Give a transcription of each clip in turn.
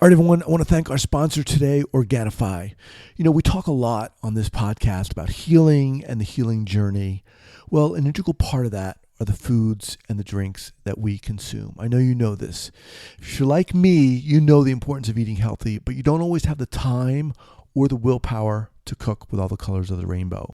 All right, everyone, I want to thank our sponsor today, Organifi. You know, we talk a lot on this podcast about healing and the healing journey. Well, an integral part of that are the foods and the drinks that we consume. I know you know this. If you're like me, you know the importance of eating healthy, but you don't always have the time or the willpower to cook with all the colors of the rainbow.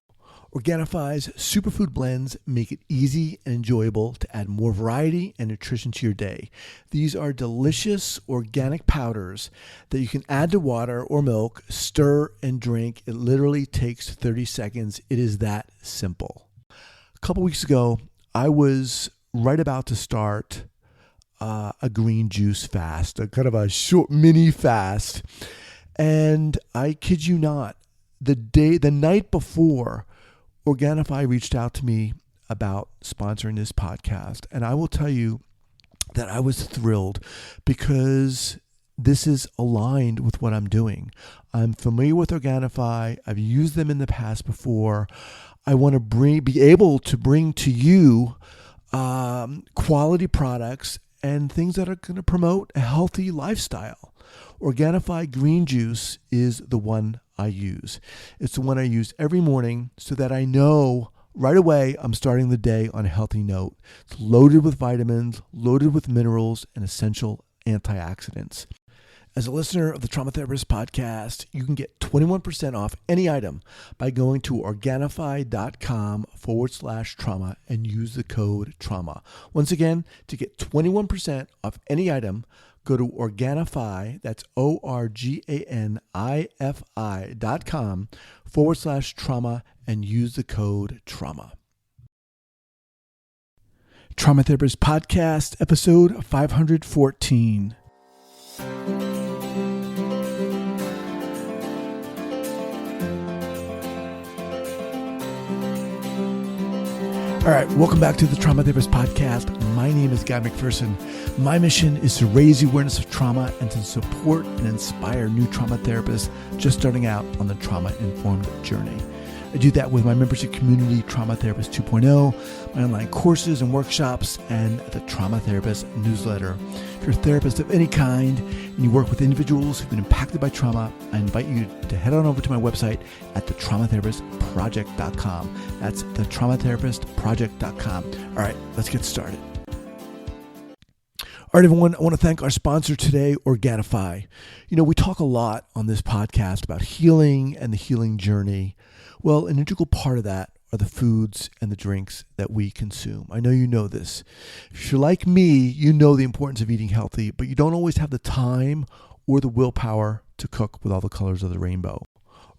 Organifi's superfood blends make it easy and enjoyable to add more variety and nutrition to your day. These are delicious organic powders that you can add to water or milk, stir and drink. It literally takes 30 seconds. It is that simple. A couple weeks ago, I was right about to start a green juice fast, a kind of a short mini fast. And I kid you not, the night before, Organifi reached out to me about sponsoring this podcast. And I will tell you that I was thrilled because this is aligned with what I'm doing. I'm familiar with Organifi. I've used them in the past before. I want to be able to bring to you quality products and things that are going to promote a healthy lifestyle. Organifi green juice is the one I use. It's the one I use every morning so that I know right away I'm starting the day on a healthy note. It's loaded with vitamins, loaded with minerals, and essential antioxidants. As a listener of the Trauma Therapist podcast, you can get 21% off any item by going to Organifi.com/trauma and use the code trauma. Once again, to get 21% off any item, go to Organifi, that's Organifi.com/trauma and use the code trauma. Trauma Therapist Podcast, episode 514. All right, welcome back to the Trauma Therapist Podcast. My name is Guy McPherson. My mission is to raise the awareness of trauma and to support and inspire new trauma therapists just starting out on the trauma-informed journey. I do that with my membership community, Trauma Therapist 2.0, my online courses and workshops, and the Trauma Therapist newsletter. If you're a therapist of any kind and you work with individuals who've been impacted by trauma, I invite you to head on over to my website at thetraumatherapistproject.com. That's thetraumatherapistproject.com. All right, let's get started. All right, everyone, I want to thank our sponsor today, Organifi. You know, we talk a lot on this podcast about healing and the healing journey. Well, an integral part of that are the foods and the drinks that we consume. I know you know this. If you're like me, you know the importance of eating healthy, but you don't always have the time or the willpower to cook with all the colors of the rainbow.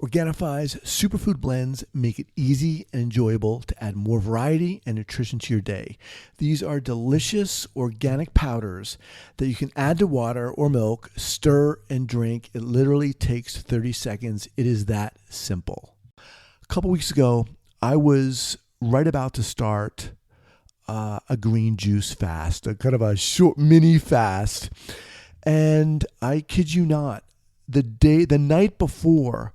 Organifi's superfood blends make it easy and enjoyable to add more variety and nutrition to your day. These are delicious organic powders that you can add to water or milk, stir and drink. It literally takes 30 seconds. It is that simple. A couple weeks ago, I was right about to start a green juice fast, a kind of a short mini fast. And I kid you not, the night before,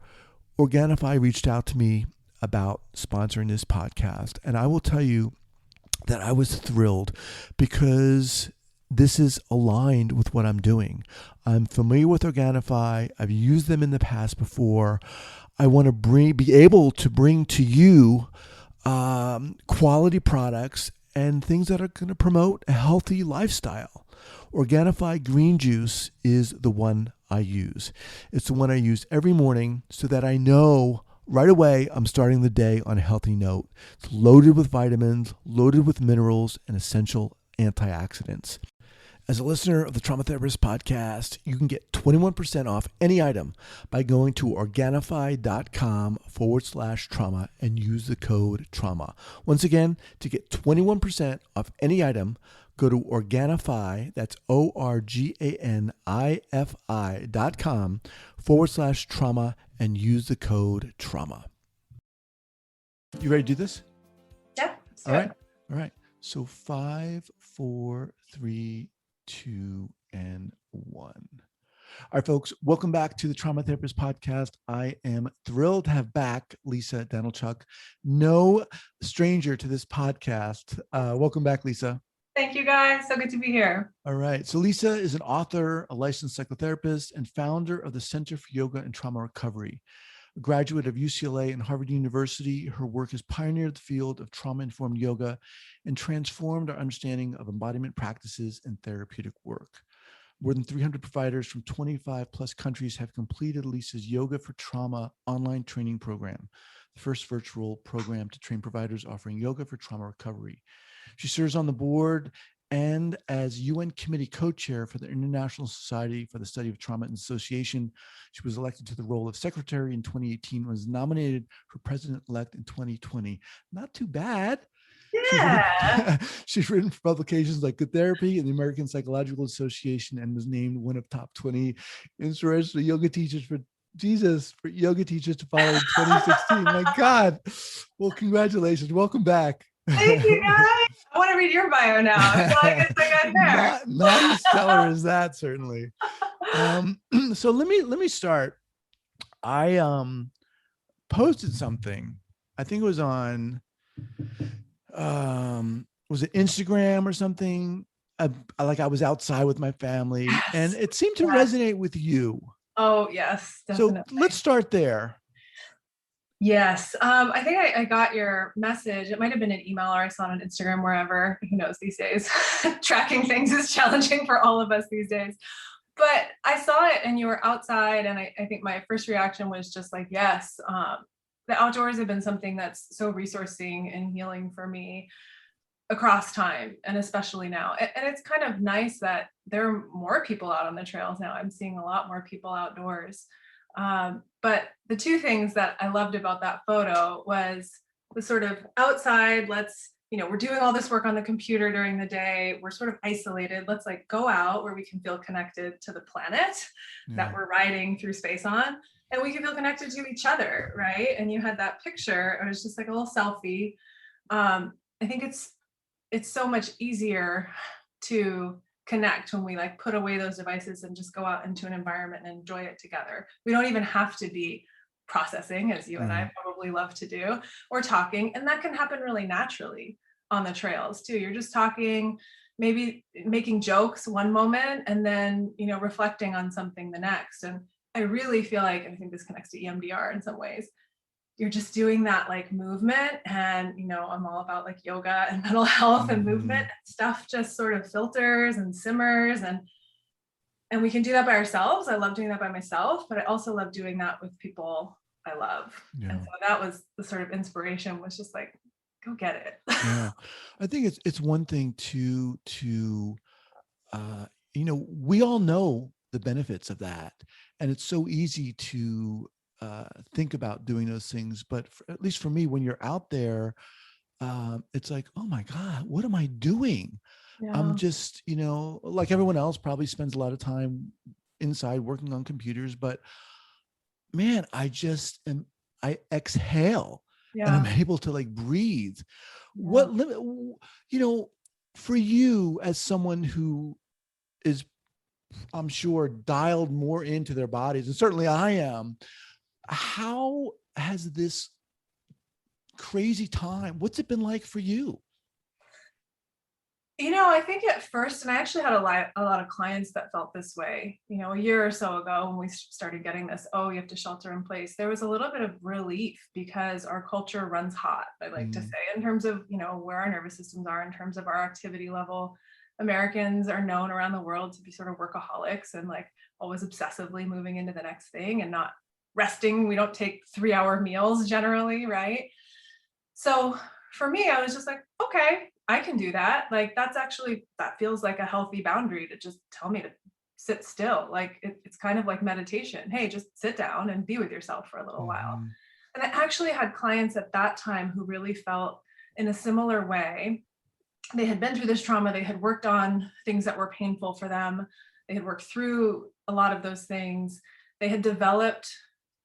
Organifi reached out to me about sponsoring this podcast. And I will tell you that I was thrilled because this is aligned with what I'm doing. I'm familiar with Organifi. I've used them in the past before. I want to be able to bring to you quality products and things that are going to promote a healthy lifestyle. Organifi green juice is the one I use. It's the one I use every morning so that I know right away I'm starting the day on a healthy note. It's loaded with vitamins, loaded with minerals, and essential antioxidants. As a listener of the Trauma Therapist podcast, you can get 21% off any item by going to Organifi.com/trauma and use the code trauma. Once again, to get 21% off any item, go to Organifi, that's Organifi.com/trauma and use the code trauma. You ready to do this? Yep. All right. So 5, 4, 3, 2, and 1. All right, folks, welcome back to the Trauma Therapist podcast. I am thrilled to have back Lisa Danylchuk, no stranger to this podcast. Welcome back, Lisa. Thank you, guys. So good to be here. All right. So Lisa is an author, a licensed psychotherapist, and founder of the Center for Yoga and Trauma Recovery. A graduate of UCLA and Harvard University, her work has pioneered the field of trauma-informed yoga and transformed our understanding of embodiment practices and therapeutic work. More than 300 providers from 25 plus countries have completed Lisa's Yoga for Trauma online training program, the first virtual program to train providers offering yoga for trauma recovery. She serves on the board and as UN committee co-chair for the International Society for the Study of Trauma and Dissociation. She was elected to the role of secretary in 2018, was nominated for president-elect in 2020. Not too bad. Yeah. She's written for publications like Good Therapy and the American Psychological Association and was named one of top 20 inspirational yoga teachers for yoga teachers to follow in 2016. My God. Well, congratulations. Welcome back. Thank you, guys. I want to read your bio now. I feel like it's a good hair. Not as stellar as that, certainly. So let me start. I posted something. I think it was on was it Instagram or something? I was outside with my family, and it seemed to resonate with you. Oh, yes, definitely. So let's start there. Yes. I think I got your message. It might have been an email or I saw it on Instagram, wherever. Who knows these days? Tracking things is challenging for all of us these days. But I saw it and you were outside, and I think my first reaction was just like, yes, the outdoors have been something that's so resourcing and healing for me across time, and especially now. And it's kind of nice that there are more people out on the trails now. I'm seeing a lot more people outdoors. But the two things that I loved about that photo was the sort of outside, we're doing all this work on the computer during the day. We're sort of isolated. Let's go out where we can feel connected to the planet that we're riding through space on. And we can feel connected to each other, right? And you had that picture. It was just like a little selfie. I think it's so much easier to connect when we put away those devices and just go out into an environment and enjoy it together. We don't even have to be processing, as you and I probably love to do, or talking. And that can happen really naturally on the trails too. You're just talking, maybe making jokes one moment, and then, reflecting on something the next. And I really feel like, I think this connects to EMDR in some ways, you're just doing that movement, and I'm all about yoga and mental health and movement. Stuff just sort of filters and simmers, and we can do that by ourselves. I love doing that by myself, but I also love doing that with people I love. And so that was the sort of inspiration, was just go get it. Yeah, I think it's one thing to we all know the benefits of that, and it's so easy to think about doing those things. But at least for me, when you're out there, it's like, oh my God, what am I doing? I'm just, like everyone else probably spends a lot of time inside working on computers, but man, I exhale and I'm able to breathe. What, for you as someone who is, I'm sure, dialed more into their bodies, and certainly I am, how has this crazy time, what's it been like for you? I think at first, and I actually had a lot of clients that felt this way, a year or so ago when we started getting this, you have to shelter in place, there was a little bit of relief, because our culture runs hot, I like to say, in terms of, where our nervous systems are, in terms of our activity level. Americans are known around the world to be sort of workaholics and always obsessively moving into the next thing and not resting. We don't take 3-hour meals generally, right? So for me, I was just okay, I can do that. That feels like a healthy boundary to just tell me to sit still. It's kind of like meditation. Hey, just sit down and be with yourself for a little while. And I actually had clients at that time who really felt in a similar way. They had been through this trauma. They had worked on things that were painful for them. They had worked through a lot of those things. They had developed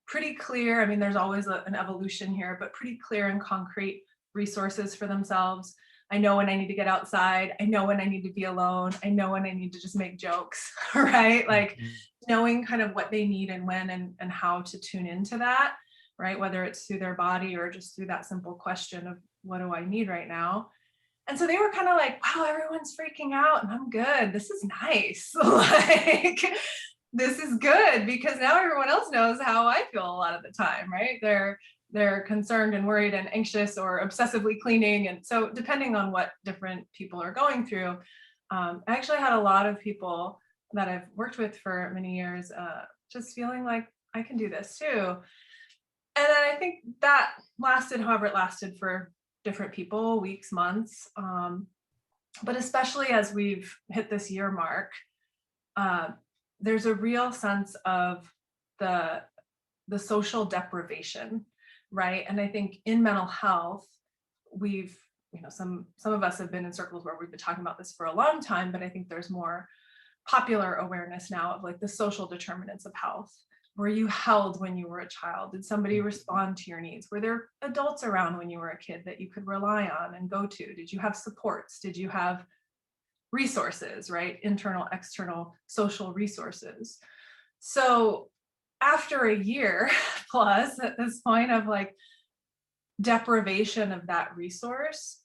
pretty clear, there's always an evolution here, but pretty clear and concrete resources for themselves. I know when I need to get outside. I know when I need to be alone. I know when I need to just make jokes, right? Knowing kind of what they need and when and how to tune into that, right? Whether it's through their body or just through that simple question of, what do I need right now? And so they were kind of like, wow, everyone's freaking out and I'm good. This is nice. Like, this is good because now everyone else knows how I feel a lot of the time, right? They're concerned and worried and anxious or obsessively cleaning. And so depending on what different people are going through, I actually had a lot of people that I've worked with for many years just feeling like I can do this too. And then I think that lasted however it lasted for different people, weeks, months. But especially as we've hit this year mark, there's a real sense of the social deprivation, right? And I think in mental health, we've, some of us have been in circles where we've been talking about this for a long time, but I think there's more popular awareness now of like the social determinants of health. Were you held when you were a child? Did somebody respond to your needs? Were there adults around when you were a kid that you could rely on and go to? Did you have supports? Did you have resources, right? Internal, external, social resources. So after a year plus at this point of like deprivation of that resource,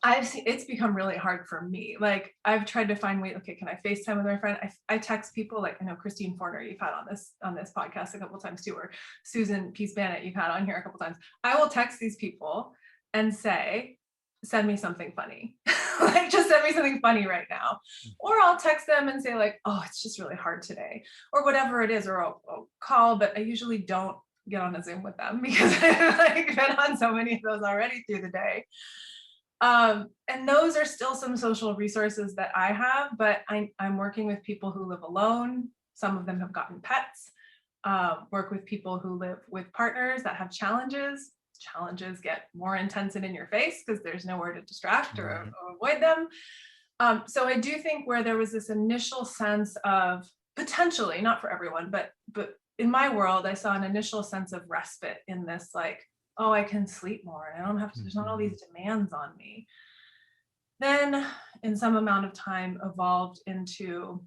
I've seen it's become really hard for me. Like I've tried to find ways, okay, can I FaceTime with my friend? I text people, like I know Christine Forner, you've had on this podcast a couple of times too, or Susan Peace Bannett, you've had on here a couple of times. I will text these people and say, send me something funny. Like just send me something funny right now. Or I'll text them and say like, oh, it's just really hard today, or whatever it is, or I'll call, but I usually don't get on a Zoom with them because I've like been on so many of those already through the day. And those are still some social resources that I have, but I'm working with people who live alone. Some of them have gotten pets, work with people who live with partners that have challenges. Challenges get more intense and in your face because there's nowhere to distract or avoid them. So I do think where there was this initial sense of potentially, not for everyone, but in my world, I saw an initial sense of respite in this, like, oh, I can sleep more and I don't have to, there's not all these demands on me. Then in some amount of time evolved into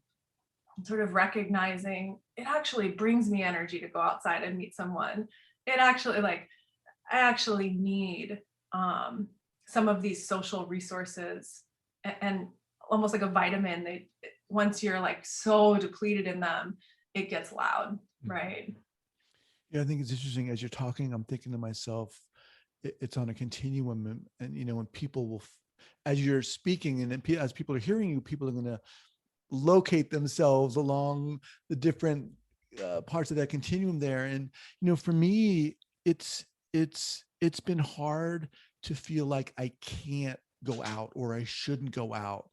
sort of recognizing it actually brings me energy to go outside and meet someone. It actually like, I actually need some of these social resources and almost like a vitamin. Once you're like so depleted in them, it gets loud, right? Yeah, I think it's interesting as you're talking, I'm thinking to myself, it's on a continuum. And, when people will, as you're speaking and as people are hearing you, people are going to locate themselves along the different parts of that continuum there. And, for me, it's been hard to feel like I can't go out or I shouldn't go out.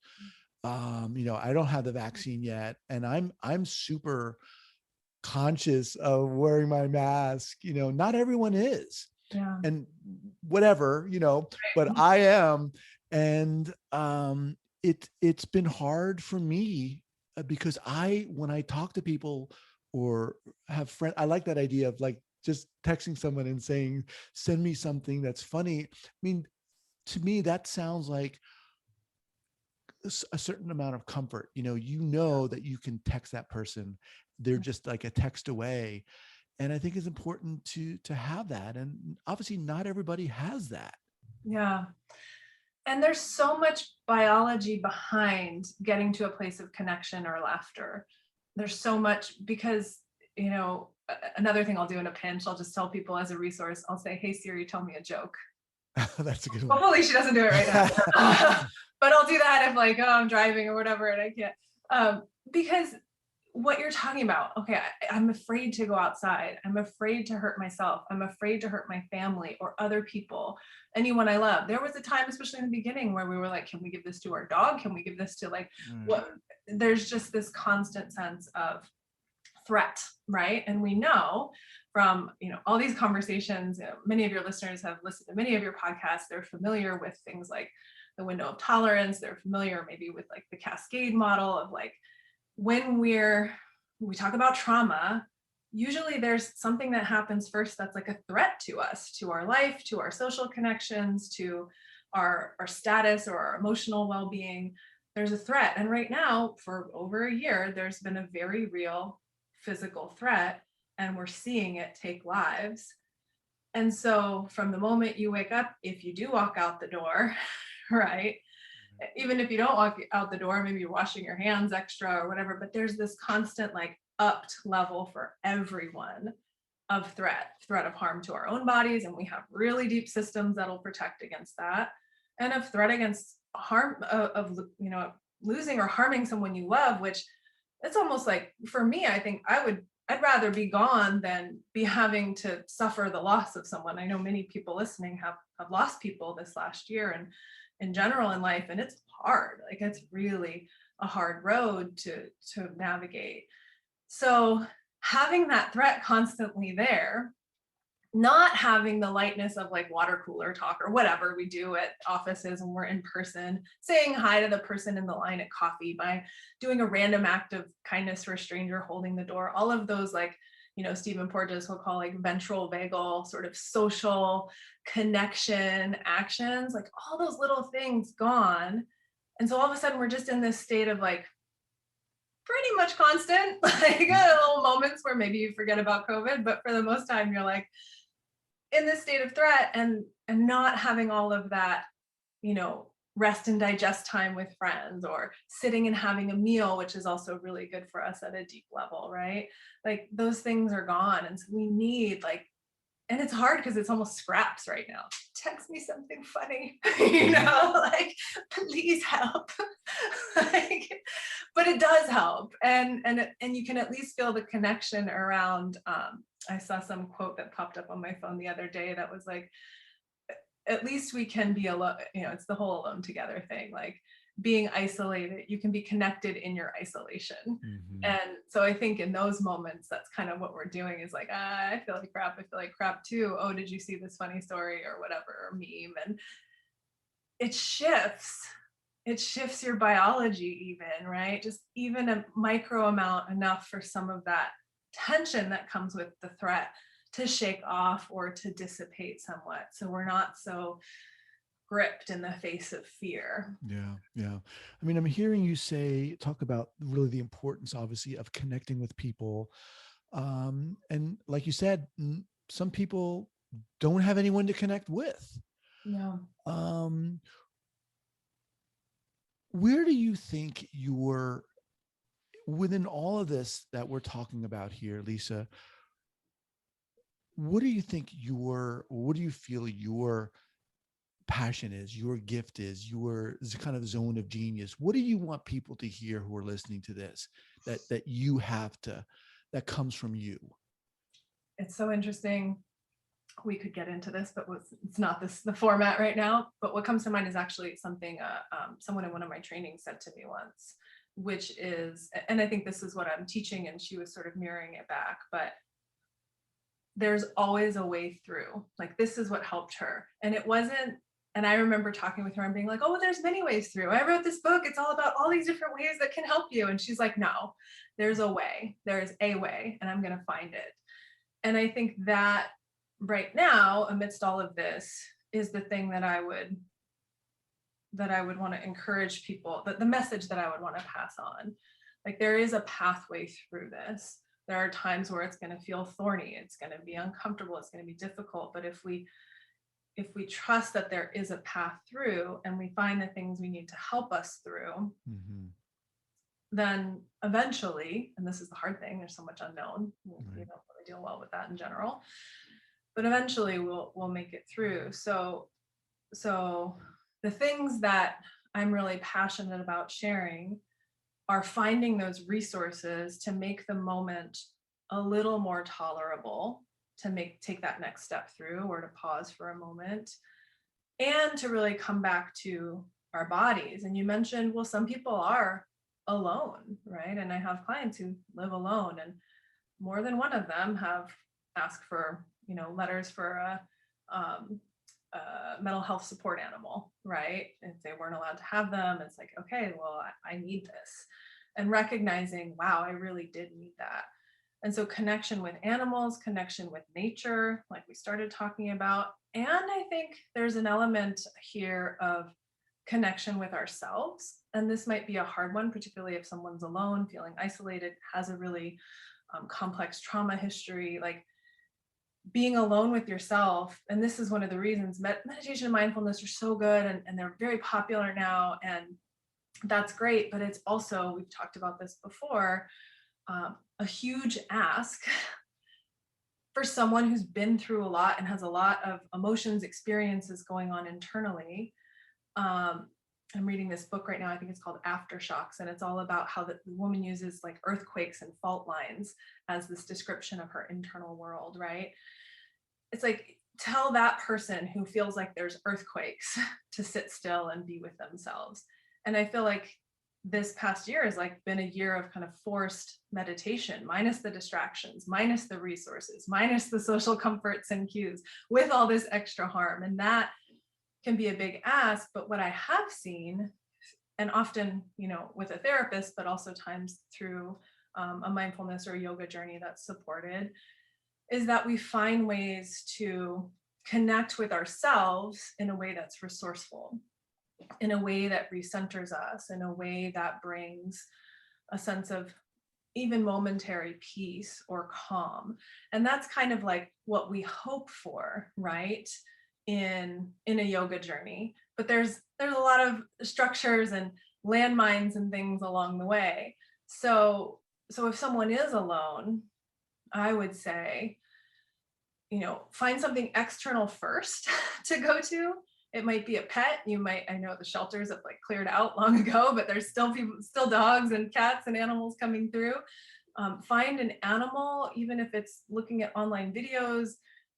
I don't have the vaccine yet, and I'm super conscious of wearing my mask. Not everyone is, and whatever, but I am. And it's been hard for me because when I talk to people or have friends, I like that idea of like just texting someone and saying, send me something that's funny. I mean, to me, that sounds like a certain amount of comfort. That you can text that person. They're just like a text away. And I think it's important to have that. And obviously not everybody has that. Yeah. And there's so much biology behind getting to a place of connection or laughter. There's so much because, another thing I'll do in a pinch, I'll just tell people as a resource, I'll say, hey, Siri, tell me a joke. That's a good one. Hopefully she doesn't do it right now. But I'll do that if like, I'm driving or whatever and I can't. Because what you're talking about, okay, I'm afraid to go outside. I'm afraid to hurt myself. I'm afraid to hurt my family or other people, anyone I love. There was a time, especially in the beginning, where we were like, can we give this to our dog? Can we give this to like, what? There's just this constant sense of threat, right? And we know from, all these conversations, many of your listeners have listened to many of your podcasts. They're familiar with things like the window of tolerance. They're familiar maybe with like the cascade model of like, when we talk about trauma, usually there's something that happens first that's like a threat to us, to our life, to our social connections, to our status or our emotional well-being. There's a threat. And right now, for over a year, there's been a very real physical threat, and we're seeing it take lives. And so from the moment you wake up, if you do walk out the door, right? Even if you don't walk out the door, maybe you're washing your hands extra or whatever, but there's this constant like upped level for everyone of threat of harm to our own bodies. And we have really deep systems that'll protect against that, and of threat against harm of losing or harming someone you love, which it's almost like, for me, I think I'd rather be gone than be having to suffer the loss of someone. I know many people listening have lost people this last year and in general in life, and it's hard. Like, it's really a hard road to navigate. So having that threat constantly there, not having the lightness of like water cooler talk or whatever we do at offices when we're in person, saying hi to the person in the line at coffee, by doing a random act of kindness for a stranger, holding the door, all of those, like, Stephen Porges will call like ventral vagal sort of social connection actions, like all those little things gone. And so all of a sudden we're just in this state of like pretty much constant, like little moments where maybe you forget about COVID, but for the most time you're like in this state of threat, and not having all of that, rest and digest time with friends, or sitting and having a meal, which is also really good for us at a deep level, right? Like those things are gone. And so we need like, and it's hard because it's almost scraps right now. Text me something funny, like please help. Like, but it does help. And you can at least feel the connection around, I saw some quote that popped up on my phone the other day that was like, at least we can be alone, it's the whole alone together thing, like being isolated, you can be connected in your isolation. Mm-hmm. And so I think in those moments, that's kind of what we're doing, is like, I feel like crap too. Oh, did you see this funny story or whatever, or meme? And it shifts your biology even, right? Just even a micro amount, enough for some of that tension that comes with the threat to shake off or to dissipate somewhat. So we're not so gripped in the face of fear. Yeah. I mean, I'm hearing you talk about really the importance, obviously, of connecting with people. And like you said, some people don't have anyone to connect with. No. Where do you think within all of this that we're talking about here, Lisa, what do you feel your passion is, your gift is, your kind of zone of genius? What do you want people to hear who are listening to this, that you have that comes from you? It's so interesting. We could get into this, but it's not the format right now. But what comes to mind is actually something someone in one of my trainings said to me once, which is, and I think this is what I'm teaching, and she was sort of mirroring it back, but there's always a way through. Like, this is what helped her. And it wasn't, and I remember talking with her and being like, oh, well, there's many ways through. I wrote this book. It's all about all these different ways that can help you. And she's like, no, there's a way. There's a way, and I'm going to find it. And I think that right now, amidst all of this, is the thing that I would want to encourage people, that the message that I would want to pass on. Like, there is a pathway through this. There are times where it's going to feel thorny, it's going to be uncomfortable, it's going to be difficult. But if we trust that there is a path through, and we find the things we need to help us through, mm-hmm. then eventually, and this is the hard thing, there's so much unknown, right. We don't really deal well with that in general, but eventually we'll make it through. So the things that I'm really passionate about sharing are finding those resources to make the moment a little more tolerable, to take that next step through, or to pause for a moment, and to really come back to our bodies. And you mentioned, well, some people are alone, right? And I have clients who live alone, and more than one of them have asked for, letters for a mental health support animal, right? If they weren't allowed to have them, it's like, okay, well, I need this. And recognizing, wow, I really did need that. And so connection with animals, connection with nature, like we started talking about. And I think there's an element here of connection with ourselves. And this might be a hard one, particularly if someone's alone, feeling isolated, has a really complex trauma history. Like, being alone with yourself. And this is one of the reasons meditation and mindfulness are so good, and they're very popular now. And that's great. But it's also, we've talked about this before, a huge ask for someone who's been through a lot and has a lot of emotions, experiences going on internally. I'm reading this book right now. I think it's called Aftershocks, and it's all about how the woman uses like earthquakes and fault lines as this description of her internal world, right? It's like, tell that person who feels like there's earthquakes to sit still and be with themselves. And I feel like this past year has like been a year of kind of forced meditation, minus the distractions, minus the resources, minus the social comforts and cues, with all this extra harm. And that can be a big ask. But what I have seen, and often, with a therapist, but also times through a mindfulness or yoga journey that's supported, is that we find ways to connect with ourselves in a way that's resourceful, in a way that recenters us, in a way that brings a sense of even momentary peace or calm. And that's kind of like what we hope for, right? In a yoga journey. But there's a lot of structures and landmines and things along the way. So if someone is alone, I would say, find something external first to go to. It might be a pet. I know the shelters have like cleared out long ago, but there's still dogs and cats and animals coming through. Find an animal, even if it's looking at online videos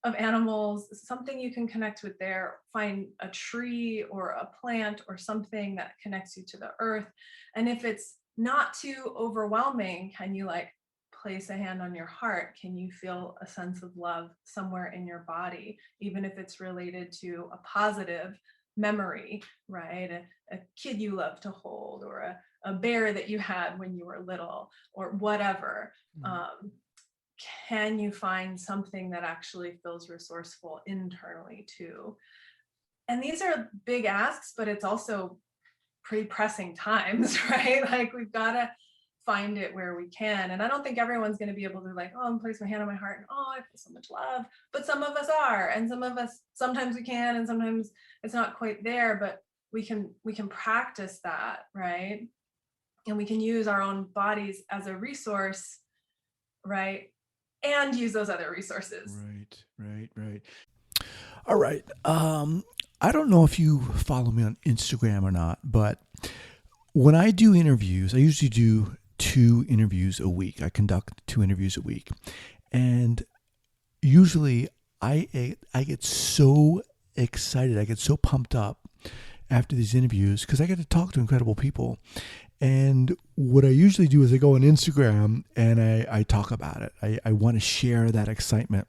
of animals, something you can connect with there. Find a tree or a plant or something that connects you to the earth. And if it's not too overwhelming, can you like place a hand on your heart? Can you feel a sense of love somewhere in your body, even if it's related to a positive memory, right? A kid you love to hold, or a bear that you had when you were little, or whatever. Can you find something that actually feels resourceful internally too? And these are big asks, but it's also pretty pressing times, right? Like, we've got to find it where we can. And I don't think everyone's going to be able to like, I'm place my hand on my heart and I feel so much love. But some of us are, and some of us, sometimes we can, and sometimes it's not quite there, but we can practice that, right? And we can use our own bodies as a resource, right? And use those other resources. Right. All right. I don't know if you follow me on Instagram or not, but when I do interviews, I usually do 2 interviews a week. I conduct 2 interviews a week. And usually I get so excited. I get so pumped up after these interviews because I get to talk to incredible people. And what I usually do is I go on Instagram and I talk about it. I want to share that excitement.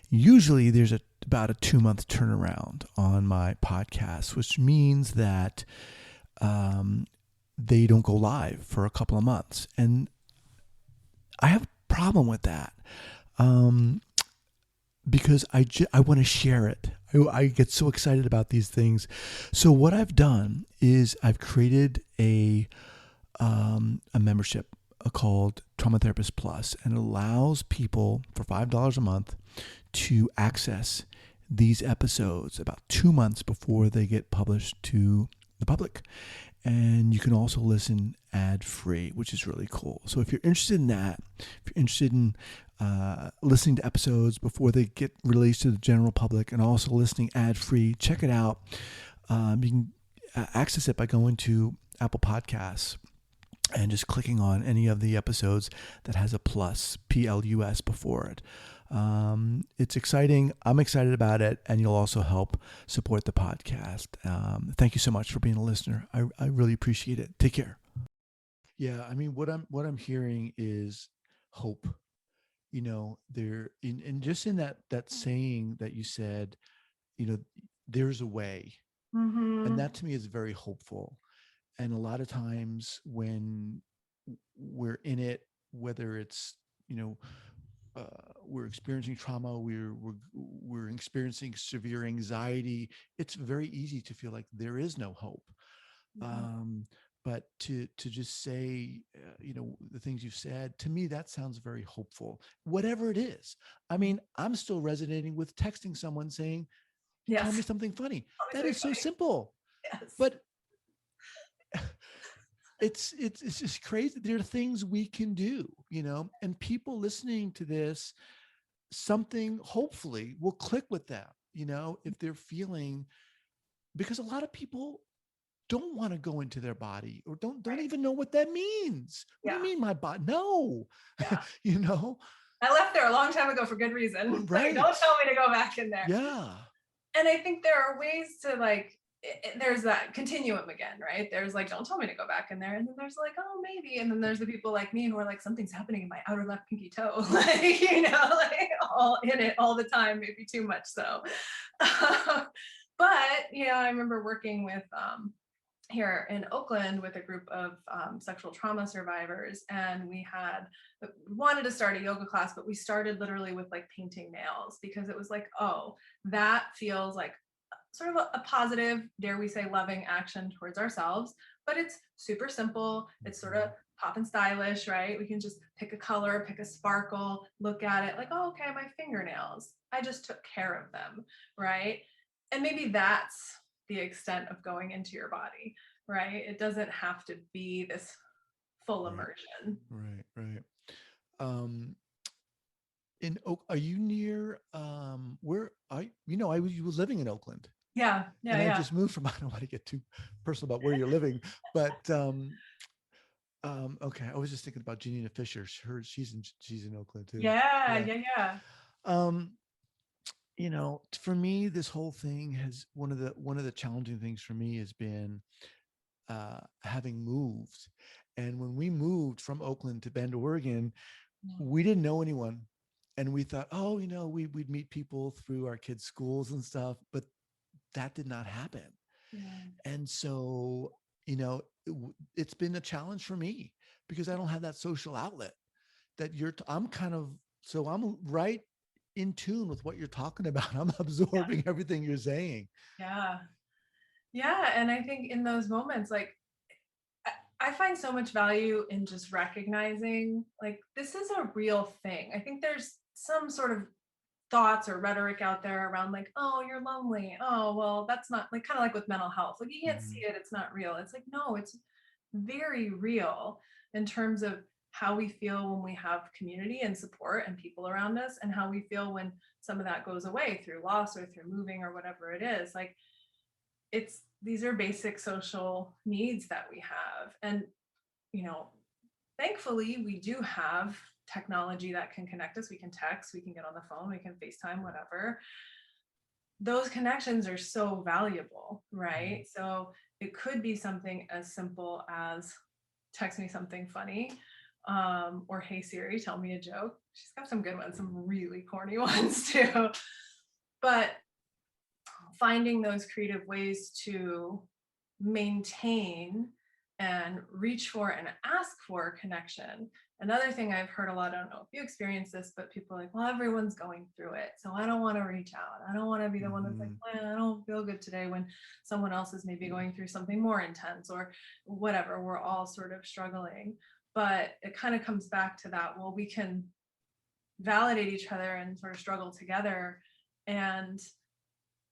Usually there's about a 2-month turnaround on my podcast, which means that they don't go live for a couple of months. And I have a problem with that because I want to share it. I get so excited about these things. So what I've done is I've created a membership called Trauma Therapist Plus, and it allows people for $5 a month to access these episodes about 2 months before they get published to the public. And you can also listen ad-free, which is really cool. So if you're interested in that, if you're interested in listening to episodes before they get released to the general public and also listening ad-free, check it out. You can access it by going to Apple Podcasts and just clicking on any of the episodes that has a plus, Plus, before it. It's exciting. I'm excited about it, and you'll also help support the podcast. Thank you so much for being a listener. I really appreciate it. Take care. Yeah, I mean, what I'm hearing is hope. There in just in that saying that you said, there's a way, and that to me is very hopeful. And a lot of times when we're in it, whether it's we're experiencing trauma, we're experiencing severe anxiety, it's very easy to feel like there is no hope. but to just say, the things you've said, to me, that sounds very hopeful, whatever it is. I mean, I'm still resonating with texting someone saying, tell me Yes. something funny. That Obviously is so funny. simple, Yes. but it's just crazy. There are things we can do, and people listening to this, something hopefully will click with them, if they're feeling, because a lot of people don't want to go into their body, or don't Right. even know what that means. What do you Yeah. mean my body? No, Yeah. you know, I left there a long time ago for good reason. Like, right. don't tell me to go back in there. Yeah. And I think there are ways to like, there's that continuum again, right? There's like, don't tell me to go back in there. And then there's like, oh, maybe. And then there's the people like me who are like, something's happening in my outer left pinky toe. Like, like all in it all the time, maybe too much so. But, I remember working with, here in Oakland with a group of sexual trauma survivors, and we wanted to start a yoga class, but we started literally with like painting nails, because it was like, oh, that feels like sort of a positive, dare we say, loving action towards ourselves, but it's super simple. It's sort of pop and stylish, right? We can just pick a color, pick a sparkle, look at it like, oh, okay, my fingernails, I just took care of them, right? And maybe that's the extent of going into your body, right? It doesn't have to be this full immersion. Right. In Oak, are you near where I was living in Oakland, Yeah. and I just moved from, I don't want to get too personal about where you're living, but okay, I was just thinking about Janina Fisher. She's in Oakland too. Yeah. um for me, this whole thing has, one of the challenging things for me has been having moved. And when we moved from Oakland to Bend, Oregon, we didn't know anyone. And we thought, oh, we'd meet people through our kids' schools and stuff, but that did not happen. Yeah. And so, it's been a challenge for me, because I don't have that social outlet that I'm right in tune with what you're talking about. I'm absorbing everything you're saying. Yeah. And I think in those moments, like, I find so much value in just recognizing, like, this is a real thing. I think there's some sort of thoughts or rhetoric out there around like, oh, you're lonely. Oh, well, that's not, like, kind of like with mental health. Like, you can't see it. It's not real. It's like, no, it's very real in terms of how we feel when we have community and support and people around us, and how we feel when some of that goes away through loss or through moving or whatever it is. Like, these are basic social needs that we have. And, thankfully we do have technology that can connect us. We can text, we can get on the phone, we can FaceTime, whatever. Those connections are so valuable, right? So it could be something as simple as text me something funny, or hey Siri, tell me a joke. She's got some good ones, some really corny ones too. But finding those creative ways to maintain and reach for and ask for connection. Another thing I've heard a lot, I don't know if you experience this, but people are like, well, everyone's going through it, so I don't want to reach out. I don't want to be the one that's like, well, I don't feel good today, when someone else is maybe going through something more intense or whatever. We're all sort of struggling. But it kind of comes back to that, well, we can validate each other and sort of struggle together. And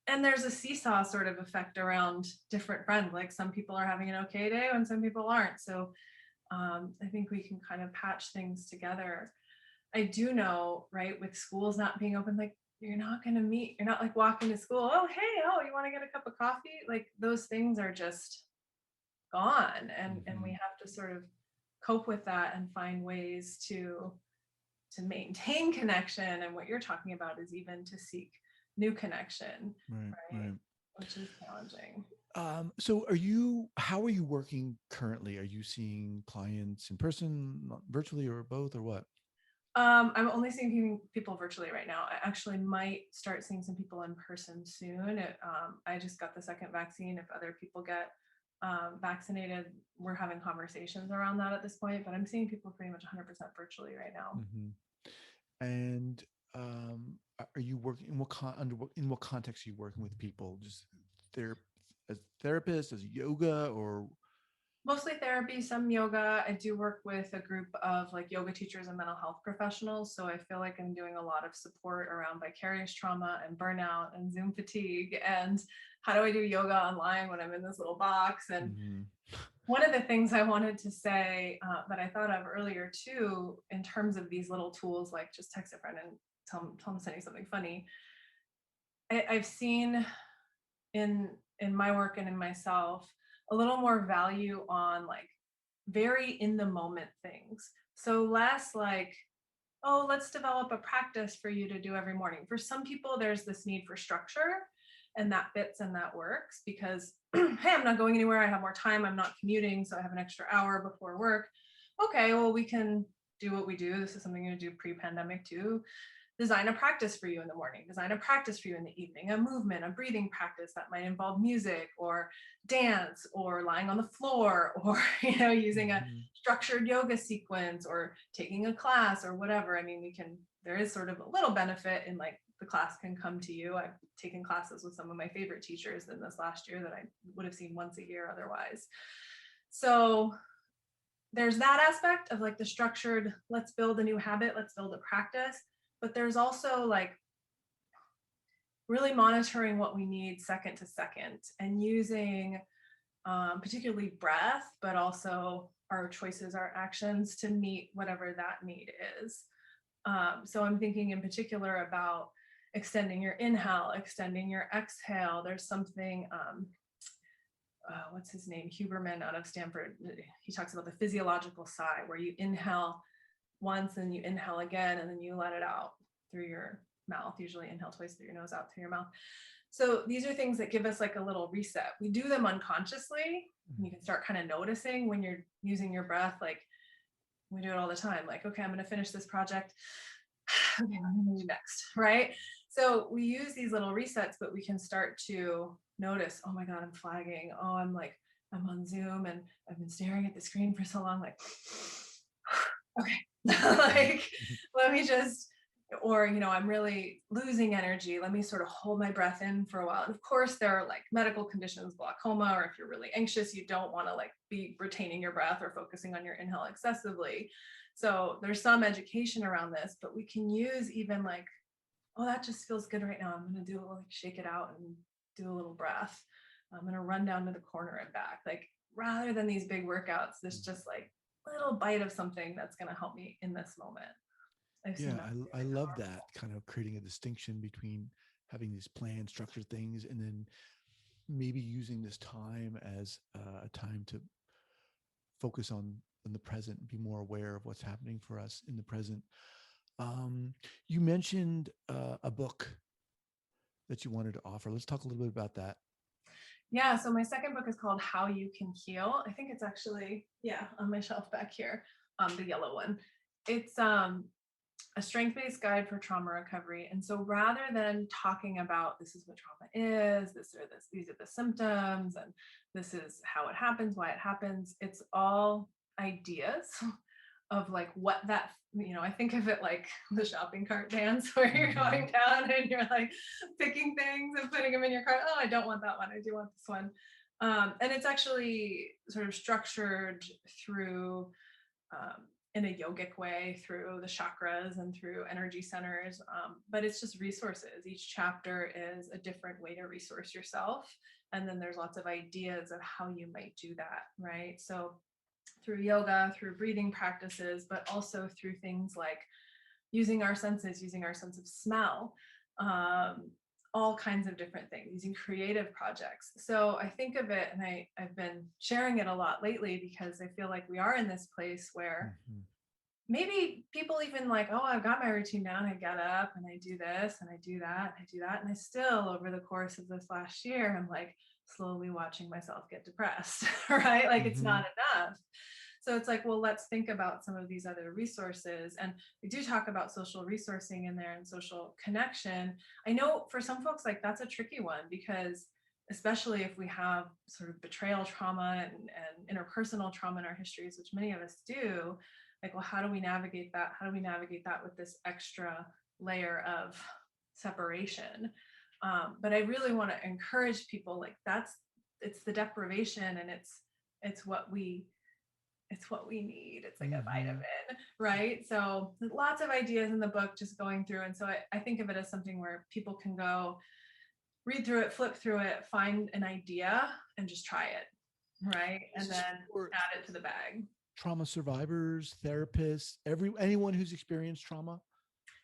there's a seesaw sort of effect around different friends. Like, some people are having an okay day and some people aren't. So I think we can kind of patch things together. I do know, right, with schools not being open, like, you're not going to meet, you're not like walking to school, oh, hey, oh, you want to get a cup of coffee? Like, those things are just gone. And we have to sort of cope with that and find ways to maintain connection. And what you're talking about is even to seek new connection, right? Which is challenging. So how are you working currently? Are you seeing clients in person, virtually, or both, or what? I'm only seeing people virtually right now. I actually might start seeing some people in person soon. I just got the second vaccine. If other people get vaccinated, we're having conversations around that at this point, but I'm seeing people pretty much 100% virtually right now. And are you working in what context are you working with people? Just as therapists, as yoga, or? Mostly therapy, some yoga. I do work with a group of like yoga teachers and mental health professionals. So I feel like I'm doing a lot of support around vicarious trauma and burnout and Zoom fatigue. And how do I do yoga online when I'm in this little box? And Mm-hmm. one of the things I wanted to say that I thought of earlier too, in terms of these little tools, like just text a friend and tell them to send you something funny. I've seen in my work and in myself a little more value on like very in the moment things. So less like, oh, let's develop a practice for you to do every morning. For some people, there's this need for structure, and that fits and that works because, hey, I'm not going anywhere. I have more time. I'm not commuting. So I have an extra hour before work. Okay, well, we can do what we do. This is something you do pre-pandemic too. Design a practice for you in the morning, design a practice for you in the evening, a movement, a breathing practice that might involve music or dance or lying on the floor or using a Mm-hmm. structured yoga sequence or taking a class or whatever. I mean, there is sort of a little benefit in like the class can come to you. I've taken classes with some of my favorite teachers in this last year that I would have seen once a year otherwise. So there's that aspect of like the structured, let's build a new habit, let's build a practice. But there's also like really monitoring what we need second to second and using particularly breath, but also our choices, our actions to meet whatever that need is. So I'm thinking in particular about extending your inhale, extending your exhale. There's something, what's his name? Huberman out of Stanford. He talks about the physiological sigh where you inhale once and you inhale again and then you let it out through your mouth. Usually inhale twice through your nose, out through your mouth. So these are things that give us like a little reset. We do them unconsciously. You can start kind of noticing when you're using your breath. Like we do it all the time. Like, okay, I'm going to finish this project. Okay, what am I going to do next? Right. So we use these little resets, but we can start to notice, oh my God, I'm flagging. Oh, I'm on Zoom and I've been staring at the screen for so long. Like, okay, like, let me just, or, I'm really losing energy. Let me sort of hold my breath in for a while. And of course, there are like medical conditions, glaucoma, or if you're really anxious, you don't want to like be retaining your breath or focusing on your inhale excessively. So there's some education around this, but we can use even like, oh, that just feels good right now. I'm going to do a little, like, shake it out and do a little breath. I'm going to run down to the corner and back. Like rather than these big workouts, there's just like little bite of something that's going to help me in this moment. I've seen Yeah, that. I love that kind of creating a distinction between having these planned, structured things and then maybe using this time as a time to focus on in the present, be more aware of what's happening for us in the present. You mentioned a book that you wanted to offer. Let's talk a little bit about that. Yeah, so my second book is called How You Can Heal. I think it's actually, on my shelf back here, the yellow one. It's a strength-based guide for trauma recovery. And so rather than talking about this is what trauma is, these are the symptoms, and this is how it happens, why it happens, it's all ideas of like what that, I think of it like the shopping cart dance where you're going down and you're like picking things and putting them in your cart. Oh, I don't want that one. I do want this one. And it's actually sort of structured through in a yogic way through the chakras and through energy centers. But it's just resources. Each chapter is a different way to resource yourself. And then there's lots of ideas of how you might do that, right? So through yoga, through breathing practices, but also through things like using our senses, using our sense of smell, all kinds of different things, using creative projects. So I think of it, and I've been sharing it a lot lately because I feel like we are in this place where maybe people even like, oh, I've got my routine down. I get up and I do this and I do that and I do that. And I still, over the course of this last year, I'm like slowly watching myself get depressed, right? Like it's not enough. So it's like, well, let's think about some of these other resources. And we do talk about social resourcing in there and social connection. I know for some folks, like that's a tricky one because especially if we have sort of betrayal trauma and interpersonal trauma in our histories, which many of us do, like, well, how do we navigate that? How do we navigate that with this extra layer of separation? But I really want to encourage people, like it's the deprivation and it's it's what we need. It's like a vitamin, right? So lots of ideas in the book just going through. And so I think of it as something where people can go read through it, flip through it, find an idea and just try it, right? And then add it to the bag. Trauma survivors, therapists, anyone who's experienced trauma?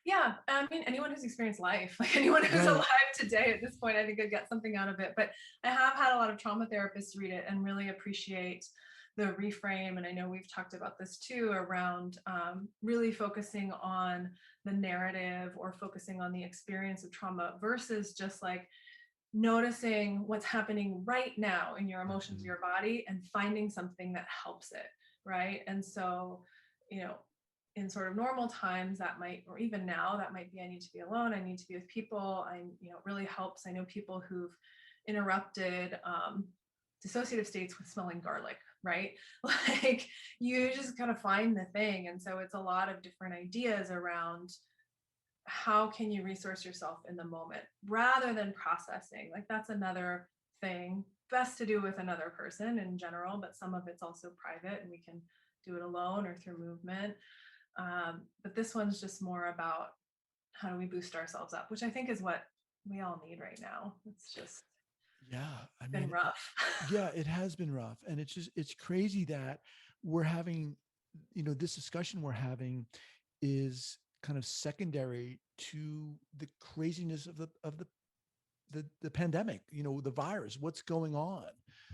Yeah, I mean, anyone who's experienced life, like anyone who's alive today at this point, I think could get something out of it. But I have had a lot of trauma therapists read it and really appreciate the reframe. And I know we've talked about this too, around really focusing on the narrative or focusing on the experience of trauma versus just like noticing what's happening right now in your emotions, your body, and finding something that helps it, right? And so, you know, in sort of normal times that might, or even now, that might be, I need to be alone, I need to be with people. It really helps. I know people who've interrupted dissociative states with smelling garlic, right? Like you just gotta find the thing. And so it's a lot of different ideas around how can you resource yourself in the moment rather than processing. Like that's another thing, best to do with another person in general, but some of it's also private and we can do it alone or through movement. But this one's just more about how do we boost ourselves up, which I think is what we all need right now. It's just been rough. Yeah, it has been rough. And it's crazy that we're having, this discussion we're having is kind of secondary to the craziness of the pandemic, the virus, what's going on.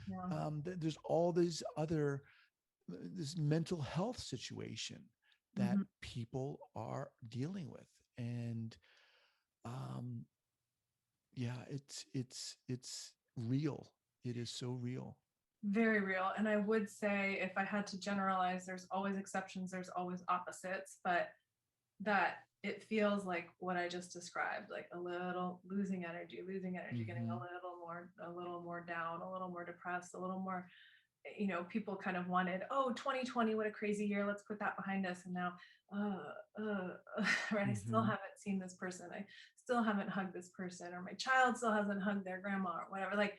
Yeah. There's all these this mental health situation that people are dealing with. And it's real. It is so real. Very real. And I would say if I had to generalize, there's always exceptions, there's always opposites, but that it feels like what I just described, like a little losing energy, getting a little more down, a little more depressed, a little more, people kind of wanted, 2020, what a crazy year. Let's put that behind us. And now, right. I still haven't seen this person. I still haven't hugged this person, or my child still hasn't hugged their grandma or whatever. Like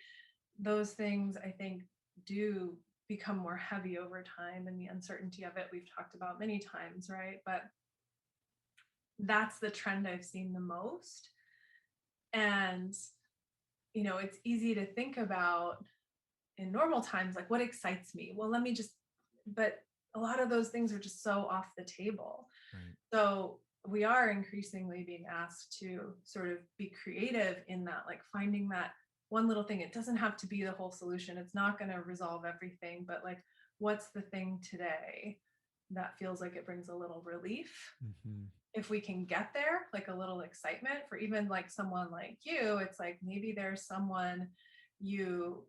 those things I think do become more heavy over time, and the uncertainty of it we've talked about many times, right? But that's the trend I've seen the most. And, it's easy to think about in normal times, like what excites me? Well, but a lot of those things are just so off the table. Right. So we are increasingly being asked to sort of be creative in that, like finding that one little thing. It doesn't have to be the whole solution. It's not going to resolve everything, but like, what's the thing today that feels like it brings a little relief? If we can get there, like a little excitement for even like someone like you, it's like maybe there's someone you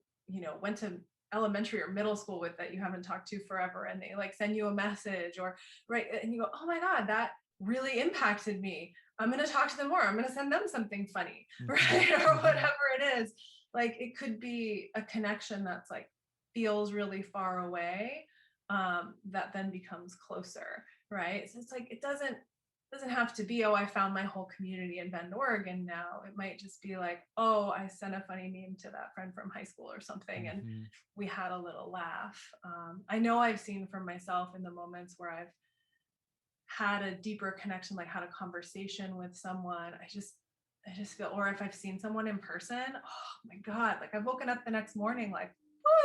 went to elementary or middle school with that you haven't talked to forever, and they like send you a message, or right, and you go, oh my God, that really impacted me. I'm going to talk to them more. I'm going to send them something funny, right? Or whatever it is. Like it could be a connection that's like feels really far away, that then becomes closer, right? So it's like it doesn't have to be, I found my whole community in Bend, Oregon now. It might just be like, I sent a funny meme to that friend from high school or something, and we had a little laugh. I know I've seen for myself in the moments where I've had a deeper connection, like had a conversation with someone, I just feel, or if I've seen someone in person, oh my God, like I've woken up the next morning like,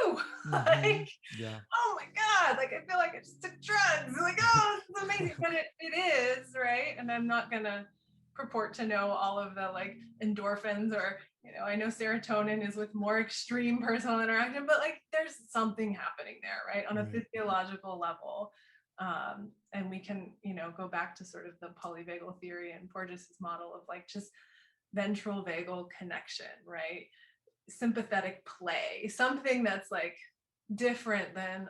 woo, like, oh my God, like I feel like I just took drugs, like, it's amazing, but it is, right? And I'm not gonna purport to know all of the like endorphins, or I know serotonin is with more extreme personal interaction, but like there's something happening there, right, on a physiological level. And we can go back to sort of the polyvagal theory and Porges's model of like just ventral vagal connection, right? Sympathetic play, something that's like different than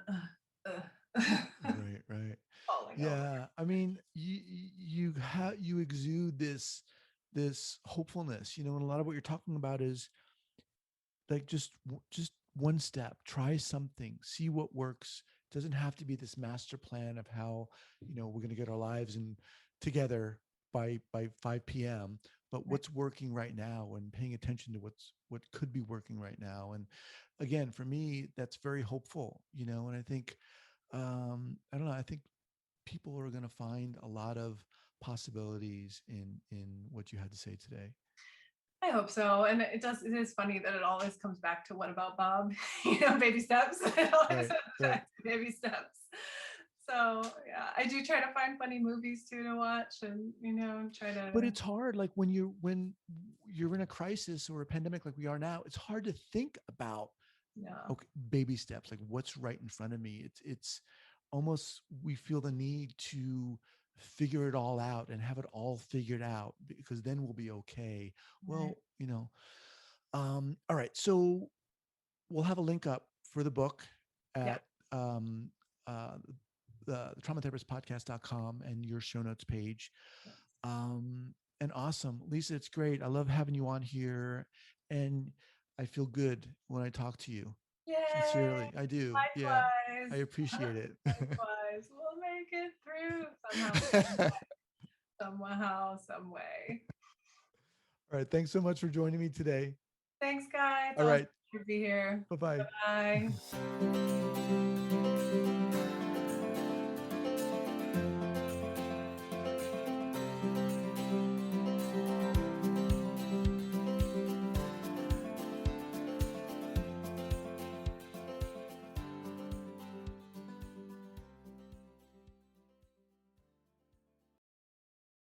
right. Yeah, I mean, you exude this hopefulness, and a lot of what you're talking about is like just one step, try something, see what works. It doesn't have to be this master plan of how we're going to get our lives together by 5 p.m., but what's working right now and paying attention to what could be working right now. And again, for me, that's very hopeful, and I think, I don't know, I think people are going to find a lot of possibilities in what you had to say today. I hope so. And it is funny that it always comes back to what about Bob? Baby steps. It always Right. baby steps. So yeah, I do try to find funny movies too to watch and, try to. But it's hard. Like when you're in a crisis or a pandemic like we are now, it's hard to think about, Yeah. okay, baby steps, like what's right in front of me. It's almost, we feel the need to figure it all out and have it all figured out because then we'll be okay. Right. Well, all right. So we'll have a link up for the book Yeah. at the traumatherapistpodcast.com and your show notes page. And awesome. Lisa, it's great. I love having you on here. And I feel good when I talk to you. Yay. Sincerely. I do. Likewise. Yeah. I appreciate it. Likewise. We'll make it through somehow. Somehow, some way. All right. Thanks so much for joining me today. Thanks, guys. All right. Good to be here. Bye-bye. Bye.